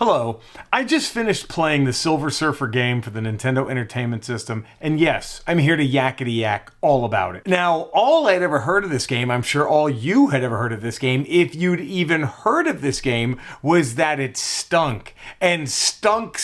Hello, I just finished playing the Silver Surfer game for the Nintendo Entertainment System, and yes, I'm here to yakety yak all about it. Now, all I'd ever heard of this game, I'm sure all you had ever heard of this game, if you'd even heard of this game, was that it stunk. And stunk,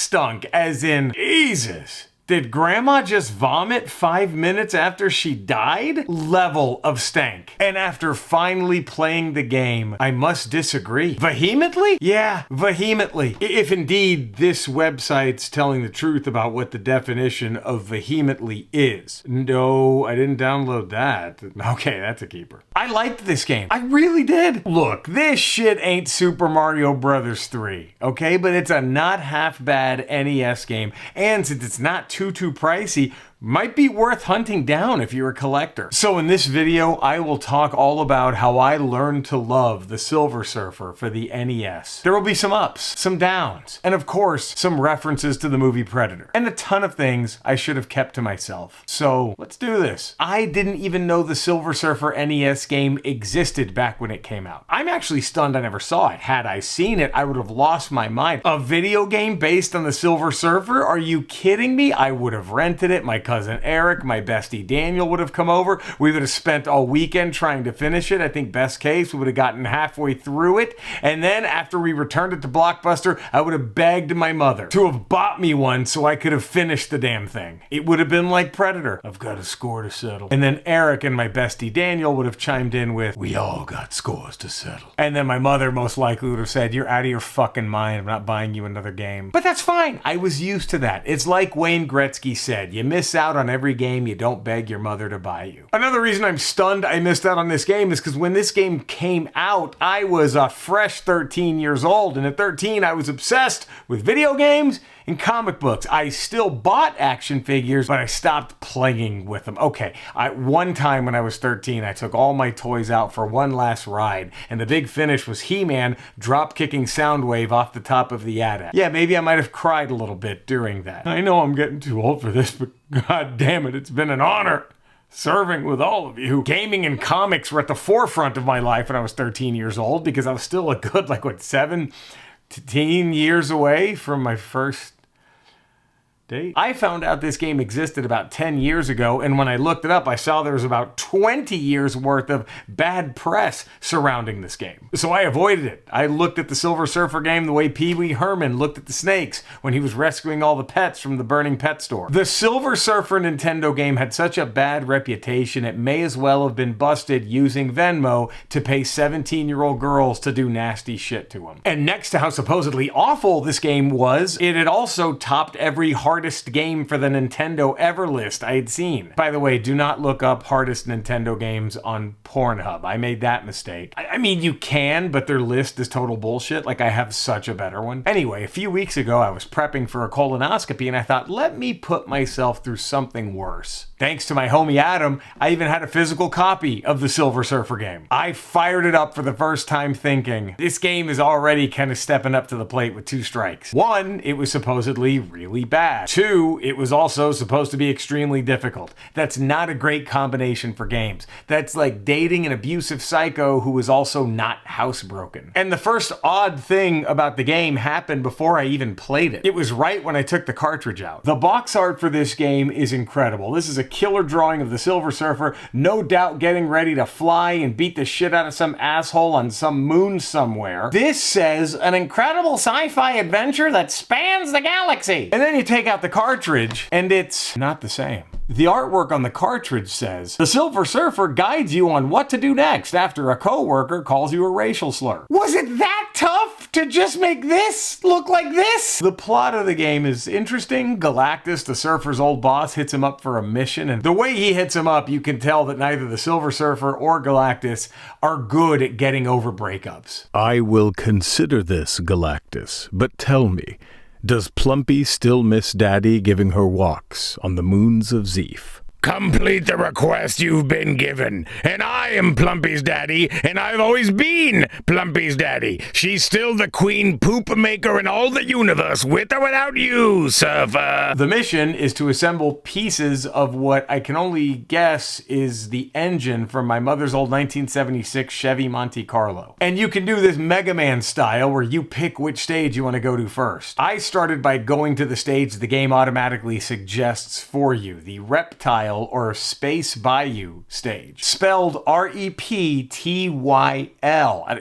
as in, Jesus. Did Grandma just vomit 5 minutes after she died? Level of stank. And after finally playing the game, I must disagree. Vehemently? Yeah, vehemently. If indeed this website's telling the truth about what the definition of vehemently is. No, I didn't download that. Okay, that's a keeper. I liked this game. I really did. Look, this shit ain't Super Mario Bros. 3, okay? But it's a not half bad NES game. And since it's not too pricey, might be worth hunting down if you're a collector. So in this video, I will talk all about how I learned to love the Silver Surfer for the NES. There will be some ups, some downs, and of course, some references to the movie Predator, and a ton of things I should have kept to myself. So let's do this. I didn't even know the Silver Surfer NES game existed back when it came out. I'm actually stunned I never saw it. Had I seen it, I would have lost my mind. A video game based on the Silver Surfer? Are you kidding me? I would have rented it. My cousin Eric, my bestie Daniel would have come over. We would have spent all weekend trying to finish it. I think best case, we would have gotten halfway through it. And then after we returned it to Blockbuster, I would have begged my mother to have bought me one so I could have finished the damn thing. It would have been like Predator. I've got a score to settle. And then Eric and my bestie Daniel would have chimed in with, we all got scores to settle. And then my mother most likely would have said, you're out of your fucking mind. I'm not buying you another game. But that's fine. I was used to that. It's like Wayne Gretzky said, you miss out on every game you don't beg your mother to buy you. Another reason I'm stunned I missed out on this game is because when this game came out, I was a fresh 13 years old, and at 13 I was obsessed with video games and comic books. I still bought action figures, but I stopped playing with them. Okay, one time when I was 13, I took all my toys out for one last ride, and the big finish was He-Man drop-kicking Soundwave off the top of the attic. Yeah, maybe I might have cried a little bit during that. I know I'm getting too old for this, but god damn it, it's been an honor serving with all of you. Gaming and comics were at the forefront of my life when I was 13 years old because I was still a good, 17 years away from my first date. I found out this game existed about 10 years ago, and when I looked it up, I saw there was about 20 years worth of bad press surrounding this game. So I avoided it. I looked at the Silver Surfer game the way Pee Wee Herman looked at the snakes when he was rescuing all the pets from the burning pet store. The Silver Surfer Nintendo game had such a bad reputation, it may as well have been busted using Venmo to pay 17-year-old girls to do nasty shit to them. And next to how supposedly awful this game was, it had also topped every hardest game for the Nintendo ever list I had seen. By the way, do not look up hardest Nintendo games on Pornhub. I made that mistake. I mean, you can, but their list is total bullshit. I have such a better one. Anyway, a few weeks ago, I was prepping for a colonoscopy, and I thought, let me put myself through something worse. Thanks to my homie Adam, I even had a physical copy of the Silver Surfer game. I fired it up for the first time thinking, this game is already kind of stepping up to the plate with 2 strikes. 1, it was supposedly really bad. 2, it was also supposed to be extremely difficult. That's not a great combination for games. That's like dating an abusive psycho who was also not housebroken. And the first odd thing about the game happened before I even played it. It was right when I took the cartridge out. The box art for this game is incredible. This is a killer drawing of the Silver Surfer, no doubt getting ready to fly and beat the shit out of some asshole on some moon somewhere. This says, an incredible sci-fi adventure that spans the galaxy. And then you take out the cartridge, and it's not the same. The artwork on the cartridge says, the Silver Surfer guides you on what to do next after a coworker calls you a racial slur. Was it that tough to just make this look like this? The plot of the game is interesting. Galactus, the Surfer's old boss, hits him up for a mission, and the way he hits him up, you can tell that neither the Silver Surfer or Galactus are good at getting over breakups. I will consider this, Galactus, but tell me, does Plumpy still miss Daddy giving her walks on the moons of Zeef? Complete the request you've been given. And I am Plumpy's daddy, and I've always been Plumpy's daddy. She's still the queen poop maker in all the universe, with or without you, Surfer. The mission is to assemble pieces of what I can only guess is the engine from my mother's old 1976 Chevy Monte Carlo. And you can do this Mega Man style where you pick which stage you want to go to first. I started by going to the stage the game automatically suggests for you, the Reptile or Space Bayou stage. Spelled R-E-P-T-Y-L.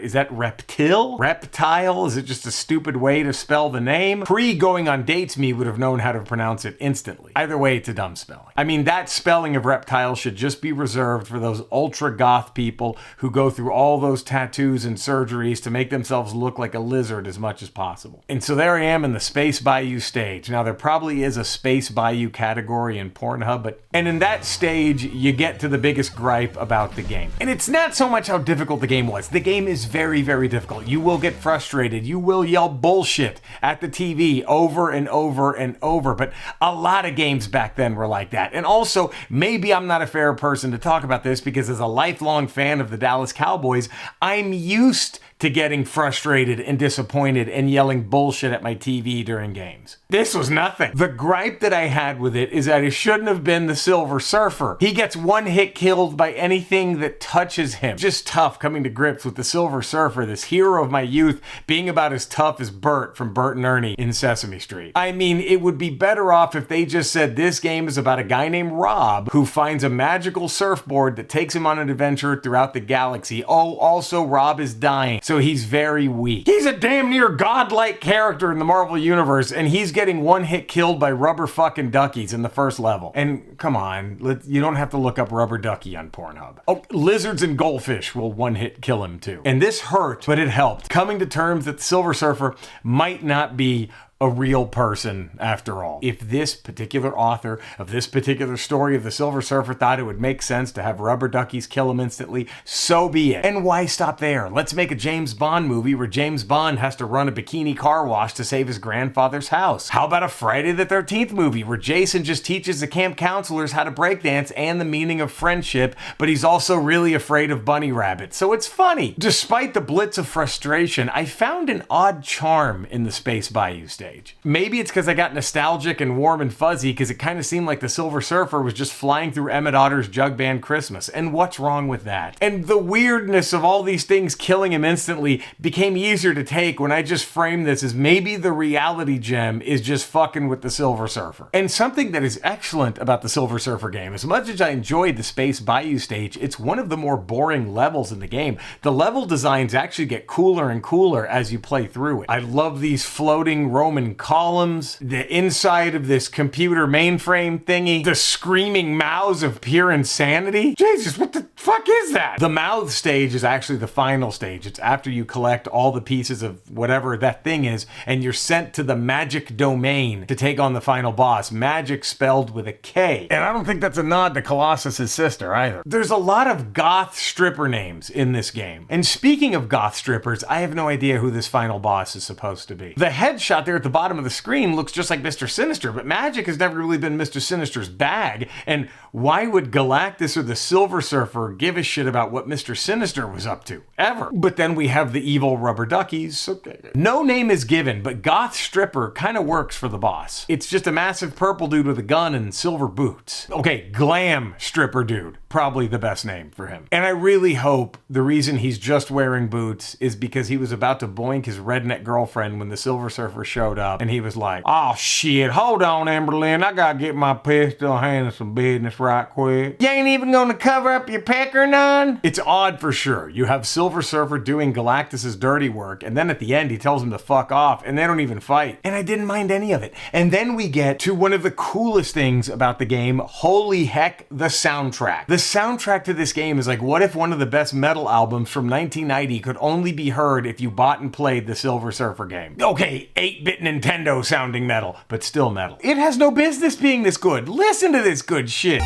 Is that reptile? Reptile? Is it just a stupid way to spell the name? Pre-going on dates me would have known how to pronounce it instantly. Either way, it's a dumb spelling. I mean, that spelling of reptile should just be reserved for those ultra goth people who go through all those tattoos and surgeries to make themselves look like a lizard as much as possible. And so there I am in the Space Bayou stage. Now, there probably is a Space Bayou category in Pornhub, and in that stage, you get to the biggest gripe about the game. And it's not so much how difficult the game was. The game is very, very difficult. You will get frustrated. You will yell bullshit at the TV over and over and over. But a lot of games back then were like that. And also, maybe I'm not a fair person to talk about this because as a lifelong fan of the Dallas Cowboys, I'm used to getting frustrated and disappointed and yelling bullshit at my TV during games. This was nothing. The gripe that I had with it is that it shouldn't have been the Silver Surfer. He gets one hit killed by anything that touches him. Just tough coming to grips with the Silver Surfer, this hero of my youth, being about as tough as Bert from Bert and Ernie in Sesame Street. I mean, it would be better off if they just said this game is about a guy named Rob who finds a magical surfboard that takes him on an adventure throughout the galaxy. Oh, also Rob is dying, so he's very weak. He's a damn near godlike character in the Marvel Universe, and he's getting one hit killed by rubber fucking duckies in the first level. And come on, you don't have to look up rubber ducky on Pornhub. Oh, lizards and goldfish will one hit kill him too. And this hurt, but it helped. Coming to terms that the Silver Surfer might not be a real person after all. If this particular author of this particular story of the Silver Surfer thought it would make sense to have rubber duckies kill him instantly, so be it. And why stop there? Let's make a James Bond movie where James Bond has to run a bikini car wash to save his grandfather's house. How about a Friday the 13th movie where Jason just teaches the camp counselors how to breakdance and the meaning of friendship, but he's also really afraid of bunny rabbits, so it's funny. Despite the blitz of frustration, I found an odd charm in the Space Bayou stage. Maybe it's because I got nostalgic and warm and fuzzy because it kind of seemed like the Silver Surfer was just flying through Emmett Otter's Jug Band Christmas. And what's wrong with that? And the weirdness of all these things killing him instantly became easier to take when I just framed this as maybe the reality gem is just fucking with the Silver Surfer. And something that is excellent about the Silver Surfer game, as much as I enjoyed the Space Bayou stage, it's one of the more boring levels in the game. The level designs actually get cooler and cooler as you play through it. I love these floating Roman columns, the inside of this computer mainframe thingy, the screaming mouths of pure insanity. Jesus, what the fuck is that? The mouth stage is actually the final stage. It's after you collect all the pieces of whatever that thing is, and you're sent to the magic domain to take on the final boss. Magic spelled with a K. And I don't think that's a nod to Colossus's sister either. There's a lot of goth stripper names in this game. And speaking of goth strippers, I have no idea who this final boss is supposed to be. The headshot there at the bottom of the screen looks just like Mr. Sinister, but magic has never really been Mr. Sinister's bag, and why would Galactus or the Silver Surfer give a shit about what Mr. Sinister was up to? Ever. But then we have the evil rubber duckies. Okay. No name is given, but Goth Stripper kind of works for the boss. It's just a massive purple dude with a gun and silver boots. Okay, Glam Stripper Dude. Probably the best name for him. And I really hope the reason he's just wearing boots is because he was about to boink his redneck girlfriend when the Silver Surfer showed up, and he was like, "Oh shit, hold on, Amberlynn, I gotta get my pistol, handle some business right quick. You ain't even gonna cover up your pecker none?" It's odd for sure. You have Silver Surfer doing Galactus's dirty work, and then at the end he tells him to fuck off, and they don't even fight. And I didn't mind any of it. And then we get to one of the coolest things about the game. Holy heck, the soundtrack. The soundtrack to this game is like, what if one of the best metal albums from 1990 could only be heard if you bought and played the Silver Surfer game? Okay, 8-bit Nintendo sounding metal, but still metal. It has no business being this good. Listen to this good shit.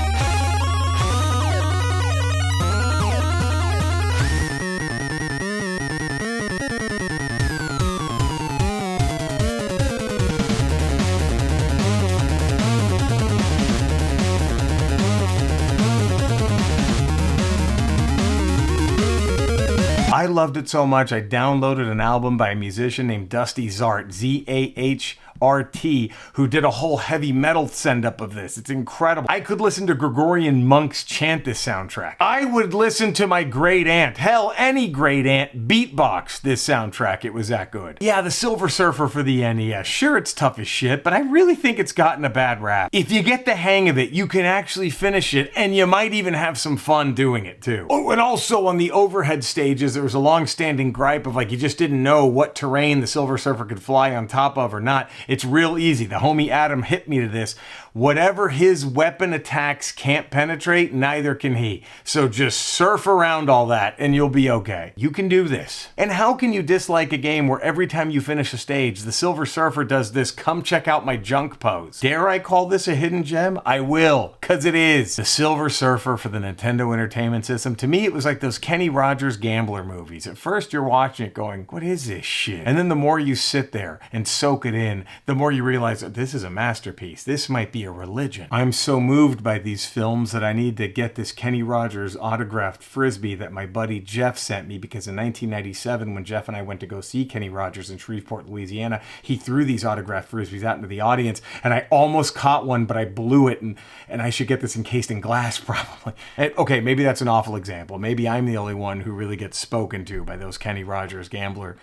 loved it so much, I downloaded an album by a musician named Dusty Zart, Z-A-H-R-T, who did a whole heavy metal send-up of this. It's incredible. I could listen to Gregorian monks chant this soundtrack. I would listen to my great aunt, hell, any great aunt, beatbox this soundtrack. It was that good. Yeah, the Silver Surfer for the NES. Sure, it's tough as shit, but I really think it's gotten a bad rap. If you get the hang of it, you can actually finish it, and you might even have some fun doing it too. Oh, and also on the overhead stages, there was a long-standing gripe of like you just didn't know what terrain the Silver Surfer could fly on top of or not. It's real easy. The homie Adam hit me to this. Whatever his weapon attacks can't penetrate, neither can he. So just surf around all that and you'll be okay. You can do this. And how can you dislike a game where every time you finish a stage, the Silver Surfer does this come check out my junk pose? Dare I call this a hidden gem? I will, cause it is. The Silver Surfer for the Nintendo Entertainment System. To me, it was like those Kenny Rogers Gambler movies. At first you're watching it going, what is this shit? And then the more you sit there and soak it in, the more you realize that this is a masterpiece. This might be a religion. I'm so moved by these films that I need to get this Kenny Rogers autographed Frisbee that my buddy Jeff sent me, because in 1997, when Jeff and I went to go see Kenny Rogers in Shreveport, Louisiana, he threw these autographed Frisbees out into the audience, and I almost caught one, but I blew it, and I should get this encased in glass probably. And, okay, maybe that's an awful example. Maybe I'm the only one who really gets spoken to by those Kenny Rogers Gambler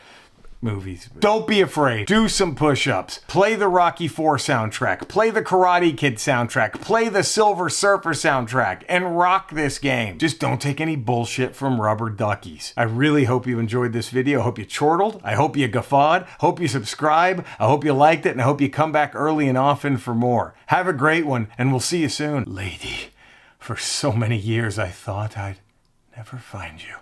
movies. Don't be afraid. Do some push-ups. Play the Rocky IV soundtrack. Play the Karate Kid soundtrack. Play the Silver Surfer soundtrack. And rock this game. Just don't take any bullshit from rubber duckies. I really hope you enjoyed this video. I hope you chortled. I hope you guffawed. Hope you subscribe. I hope you liked it. And I hope you come back early and often for more. Have a great one. And we'll see you soon. Lady, for so many years I thought I'd never find you.